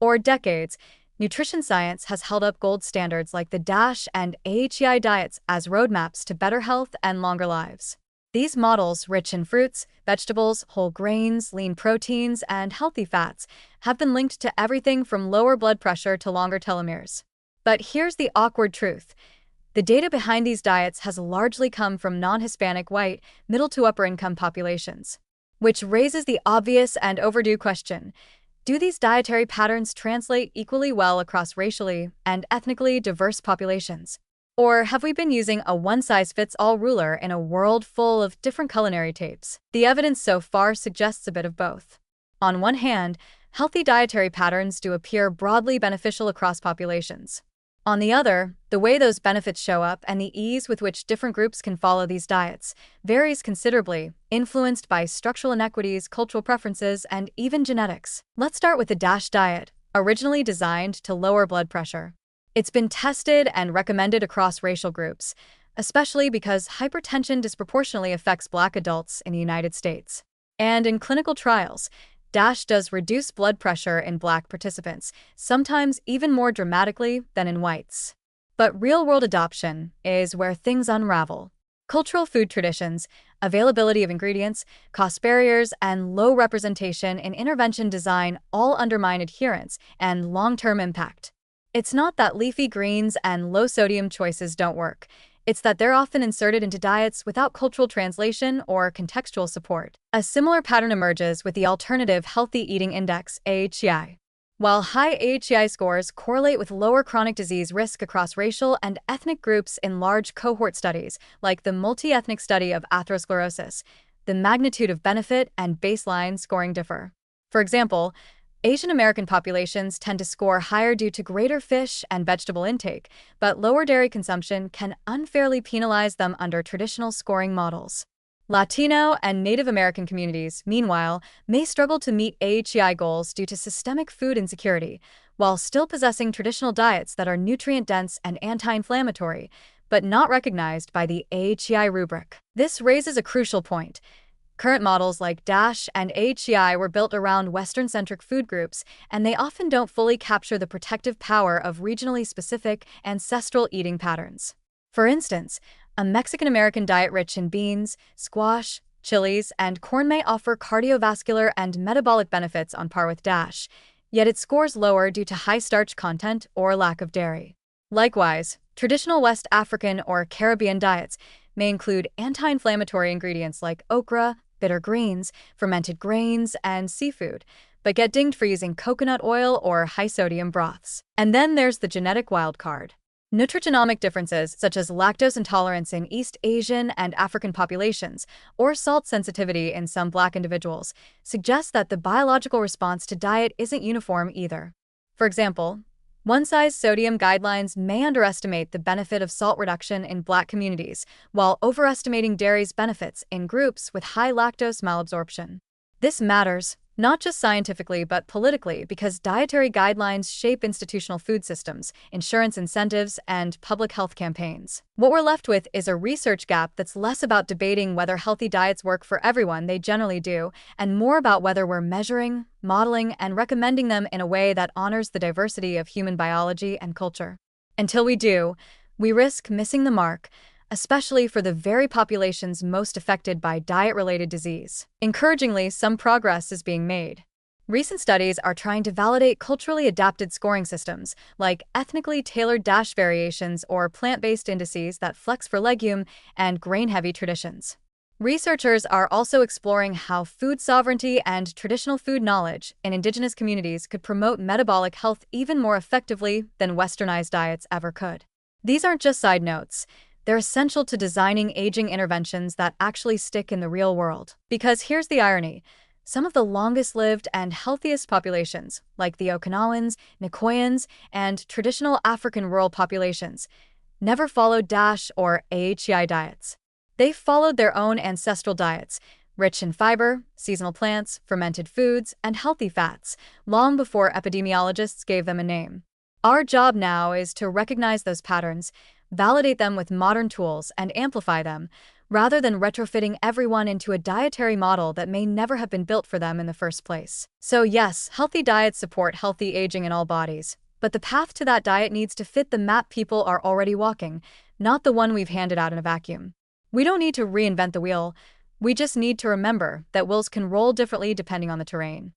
or decades, nutrition science has held up gold standards like the DASH and AHEI diets as roadmaps to better health and longer lives. These models, rich in fruits, vegetables, whole grains, lean proteins, and healthy fats, have been linked to everything from lower blood pressure to longer telomeres. But here's the awkward truth. The data behind these diets has largely come from non-Hispanic white, middle to upper income populations. Which raises the obvious and overdue question: do these dietary patterns translate equally well across racially and ethnically diverse populations? Or have we been using a one-size-fits-all ruler in a world full of different culinary tapes? The evidence so far suggests a bit of both. On one hand, healthy dietary patterns do appear broadly beneficial across populations. On the other, the way those benefits show up and the ease with which different groups can follow these diets varies considerably, influenced by structural inequities, cultural preferences, and even genetics. Let's start with the DASH diet, originally designed to lower blood pressure. It's been tested and recommended across racial groups, especially because hypertension disproportionately affects Black adults in the United States. And in clinical trials, DASH does reduce blood pressure in Black participants, sometimes even more dramatically than in whites. But real-world adoption is where things unravel. Cultural food traditions, availability of ingredients, cost barriers, and low representation in intervention design all undermine adherence and long-term impact. It's not that leafy greens and low-sodium choices don't work. It's that they're often inserted into diets without cultural translation or contextual support. A similar pattern emerges with the Alternative Healthy Eating Index, AHEI. While high AHEI scores correlate with lower chronic disease risk across racial and ethnic groups in large cohort studies, like the multi-ethnic study of atherosclerosis, the magnitude of benefit and baseline scoring differ. For example, Asian American populations tend to score higher due to greater fish and vegetable intake, but lower dairy consumption can unfairly penalize them under traditional scoring models. Latino and Native American communities, meanwhile, may struggle to meet AHEI goals due to systemic food insecurity, while still possessing traditional diets that are nutrient-dense and anti-inflammatory, but not recognized by the AHEI rubric. This raises a crucial point. Current models like DASH and AHEI were built around Western-centric food groups, and they often don't fully capture the protective power of regionally specific ancestral eating patterns. For instance, a Mexican-American diet rich in beans, squash, chilies, and corn may offer cardiovascular and metabolic benefits on par with DASH, yet it scores lower due to high starch content or lack of dairy. Likewise, traditional West African or Caribbean diets may include anti-inflammatory ingredients like okra, bitter greens, fermented grains, and seafood, but get dinged for using coconut oil or high-sodium broths. And then there's the genetic wildcard. Nutrigenomic differences such as lactose intolerance in East Asian and African populations, or salt sensitivity in some Black individuals, suggest that the biological response to diet isn't uniform either. For example, one-size sodium guidelines may underestimate the benefit of salt reduction in Black communities, while overestimating dairy's benefits in groups with high lactose malabsorption. This matters, not just scientifically but politically, because dietary guidelines shape institutional food systems, insurance incentives, and public health campaigns. What we're left with is a research gap that's less about debating whether healthy diets work for everyone, they generally do, and more about whether we're measuring, modeling, and recommending them in a way that honors the diversity of human biology and culture. Until we do, we risk missing the mark, especially for the very populations most affected by diet-related disease. Encouragingly, some progress is being made. Recent studies are trying to validate culturally adapted scoring systems, like ethnically tailored DASH variations or plant-based indices that flex for legume and grain-heavy traditions. Researchers are also exploring how food sovereignty and traditional food knowledge in indigenous communities could promote metabolic health even more effectively than westernized diets ever could. These aren't just side notes. They're essential to designing aging interventions that actually stick in the real world. Because here's the irony. Some of the longest-lived and healthiest populations, like the Okinawans, Nicoyans, and traditional African rural populations, never followed DASH or AHEI diets. They followed their own ancestral diets, rich in fiber, seasonal plants, fermented foods, and healthy fats, long before epidemiologists gave them a name. Our job now is to recognize those patterns, validate them with modern tools, and amplify them, rather than retrofitting everyone into a dietary model that may never have been built for them in the first place. So yes, healthy diets support healthy aging in all bodies, but the path to that diet needs to fit the map people are already walking, not the one we've handed out in a vacuum. We don't need to reinvent the wheel, we just need to remember that wheels can roll differently depending on the terrain.